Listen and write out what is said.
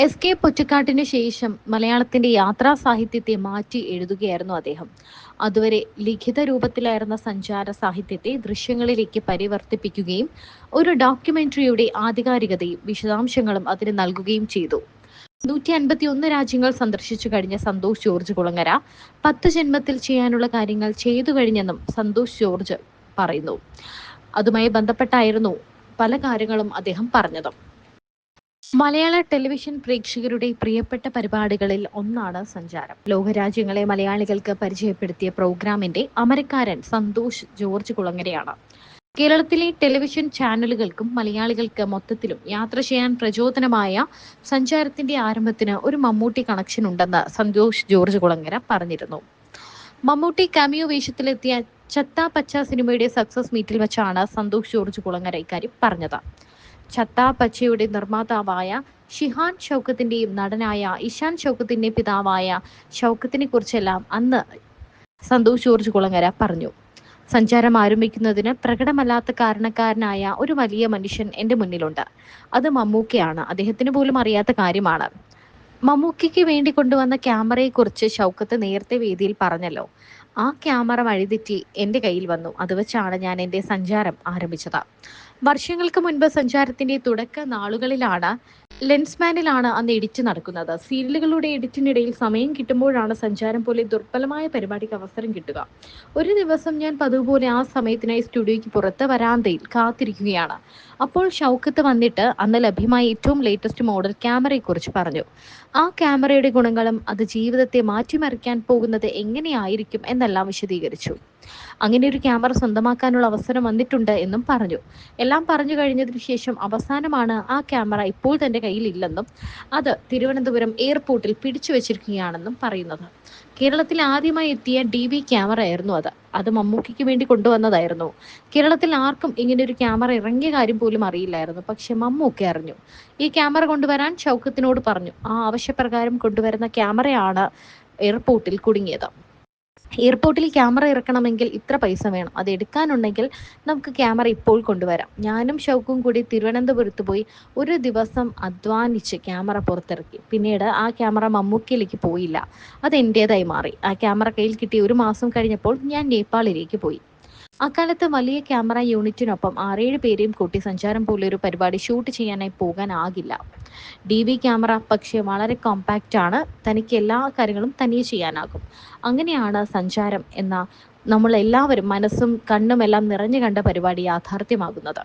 എസ്.കെ. പൊറ്റക്കാട്ടിന് ശേഷം മലയാളത്തിന്റെ യാത്രാ സാഹിത്യത്തെ മാറ്റി എഴുതുകയായിരുന്നു അദ്ദേഹം. അതുവരെ ലിഖിത രൂപത്തിലായിരുന്ന സഞ്ചാര സാഹിത്യത്തെ ദൃശ്യങ്ങളിലേക്ക് പരിവർത്തിപ്പിക്കുകയും ഒരു ഡോക്യുമെന്ററിയുടെ ആധികാരികതയും വിശദാംശങ്ങളും അതിന് നൽകുകയും ചെയ്തു. 151 രാജ്യങ്ങൾ സന്ദർശിച്ചു കഴിഞ്ഞ സന്തോഷ് ജോർജ് കുളങ്ങര 10 ജന്മത്തിൽ ചെയ്യാനുള്ള കാര്യങ്ങൾ ചെയ്തു കഴിഞ്ഞെന്നും സന്തോഷ് ജോർജ് പറയുന്നു. അതുമായി ബന്ധപ്പെട്ടായിരുന്നു പല കാര്യങ്ങളും അദ്ദേഹം പറഞ്ഞത്. മലയാള ടെലിവിഷൻ പ്രേക്ഷകരുടെ പ്രിയപ്പെട്ട പരിപാടികളിൽ ഒന്നാണ് സഞ്ചാരം. ലോകരാജ്യങ്ങളെ മലയാളികൾക്ക് പരിചയപ്പെടുത്തിയ പ്രോഗ്രാമിന്റെ അമരക്കാരൻ സന്തോഷ് ജോർജ് കുളങ്ങരയാണ്. കേരളത്തിലെ ടെലിവിഷൻ ചാനലുകൾക്കും മലയാളികൾക്ക് മൊത്തത്തിലും യാത്ര ചെയ്യാൻ പ്രചോദനമായ സഞ്ചാരത്തിന്റെ ആരംഭത്തിന് ഒരു മമ്മൂട്ടി കണക്ഷൻ ഉണ്ടെന്ന് സന്തോഷ് ജോർജ് കുളങ്ങര പറഞ്ഞിരുന്നു. മമ്മൂട്ടി കാമിയോ വേഷത്തിലെത്തിയ ചത്ത പച്ച സിനിമയുടെ സക്സസ് മീറ്റിൽ വെച്ചാണ് സന്തോഷ് ജോർജ് കുളങ്ങര ഇക്കാര്യം പറഞ്ഞത്. ചത്ത പച്ചയുടെ നിർമ്മാതാവായ ഷിഹാൻ ഷൗക്കത്തിന്റെയും നടനായ ഇഷാൻ ഷൗക്കത്തിന്റെ പിതാവായ ഷൗക്കത്തിനെ കുറിച്ചെല്ലാം അന്ന് സന്തോഷ് ജോർജ് കുളങ്ങര പറഞ്ഞു. സഞ്ചാരം ആരംഭിക്കുന്നതിന് പ്രകടമല്ലാത്ത കാരണക്കാരനായ ഒരു വലിയ മനുഷ്യൻ എൻ്റെ മുന്നിലുണ്ട്. അത് മമ്മൂക്കയാണ്. അദ്ദേഹത്തിന് പോലും അറിയാത്ത കാര്യമാണ്. മമ്മൂക്കയ്ക്ക് വേണ്ടി കൊണ്ടുവന്ന ക്യാമറയെക്കുറിച്ച് ഷൗക്കത്ത് നേരത്തെ വേദിയിൽ പറഞ്ഞല്ലോ. ആ ക്യാമറ വഴിതെറ്റി എൻ്റെ കയ്യിൽ വന്നു. അത് വെച്ചാണ് ഞാൻ എൻ്റെ സഞ്ചാരം ആരംഭിച്ചത്. വർഷങ്ങൾക്ക് മുൻപ് സഞ്ചാരത്തിന്റെ തുടക്ക നാളുകളിലാണ് ലെൻസ്മാനിലാണ് അന്ന് എഡിറ്റ് നടക്കുന്നത്. സീരിയലുകളുടെ എഡിറ്റിനിടയിൽ സമയം കിട്ടുമ്പോഴാണ് സഞ്ചാരം പോലെ ദുർബലമായ പരിപാടിക്ക് അവസരം കിട്ടുക. ഒരു ദിവസം ഞാൻ പതിവ് പോലെ ആ സമയത്തിനായി സ്റ്റുഡിയോയ്ക്ക് പുറത്ത് വരാന്തയിൽ കാത്തിരിക്കുകയാണ്. അപ്പോൾ ഷൗക്കത്ത് വന്നിട്ട് അന്ന് ലഭ്യമായ ഏറ്റവും ലേറ്റസ്റ്റ് മോഡൽ ക്യാമറയെക്കുറിച്ച് പറഞ്ഞു. ആ ക്യാമറയുടെ ഗുണങ്ങളും അത് ജീവിതത്തെ മാറ്റിമറിക്കാൻ പോകുന്നത് എങ്ങനെയായിരിക്കും എന്നെല്ലാം വിശദീകരിച്ചു. അങ്ങനെ ഒരു ക്യാമറ സ്വന്തമാക്കാനുള്ള അവസരം വന്നിട്ടുണ്ട് എന്നും പറഞ്ഞു. എല്ലാം പറഞ്ഞു കഴിഞ്ഞതിന് ശേഷം അവസാനമാണ് ആ ക്യാമറ ഇപ്പോൾ തന്റെ കയ്യിലില്ലെന്നും അത് തിരുവനന്തപുരം എയർപോർട്ടിൽ പിടിച്ചു വെച്ചിരിക്കുകയാണെന്നും പറയുന്നത്. കേരളത്തിൽ ആദ്യമായി എത്തിയ DV ക്യാമറ ആയിരുന്നു അത്. അത് മമ്മൂക്കയ്ക്ക് വേണ്ടി കൊണ്ടുവന്നതായിരുന്നു. കേരളത്തിൽ ആർക്കും ഇങ്ങനെ ഒരു ക്യാമറ ഇറങ്ങിയ കാര്യം പോലും അറിയില്ലായിരുന്നു. പക്ഷെ മമ്മൂക്ക അറിഞ്ഞു. ഈ ക്യാമറ കൊണ്ടുവരാൻ ഷൗക്കത്തിനോട് പറഞ്ഞു. ആ ആവശ്യപ്രകാരം കൊണ്ടുവരുന്ന ക്യാമറയാണ് എയർപോർട്ടിൽ കുടുങ്ങിയത്. എയർപോർട്ടിൽ ക്യാമറ ഇറക്കണമെങ്കിൽ ഇത്ര പൈസ വേണം. അത് എടുക്കാനുണ്ടെങ്കിൽ നമുക്ക് ക്യാമറ ഇപ്പോൾ കൊണ്ടുവരാം. ഞാനും ഷൗക്കും കൂടി തിരുവനന്തപുരത്ത് പോയി ഒരു ദിവസം അധ്വാനിച്ച് ക്യാമറ പുറത്തിറക്കി. പിന്നീട് ആ ക്യാമറ മമ്മൂക്കയിലേക്ക് പോയില്ല. അത് എൻ്റേതായി മാറി. ആ ക്യാമറ കയ്യിൽ കിട്ടി 1 മാസം കഴിഞ്ഞപ്പോൾ ഞാൻ നേപ്പാളിലേക്ക് പോയി. അക്കാലത്ത് വലിയ ക്യാമറ യൂണിറ്റിനൊപ്പം 6-7 പേരെയും കൂട്ടി സഞ്ചാരം പോലെ ഒരു പരിപാടി ഷൂട്ട് ചെയ്യാനായി പോകാനാകില്ല. DV ക്യാമറ പക്ഷേ വളരെ കോമ്പാക്റ്റ് ആണ്. തനിക്ക് എല്ലാ കാര്യങ്ങളും തനിയെ ചെയ്യാനാകും. അങ്ങനെയാണ് സഞ്ചാരം എന്ന നമ്മളെല്ലാവരും മനസ്സും കണ്ണും എല്ലാം നിറഞ്ഞു കണ്ട പരിപാടി യാഥാർത്ഥ്യമാകുന്നത്.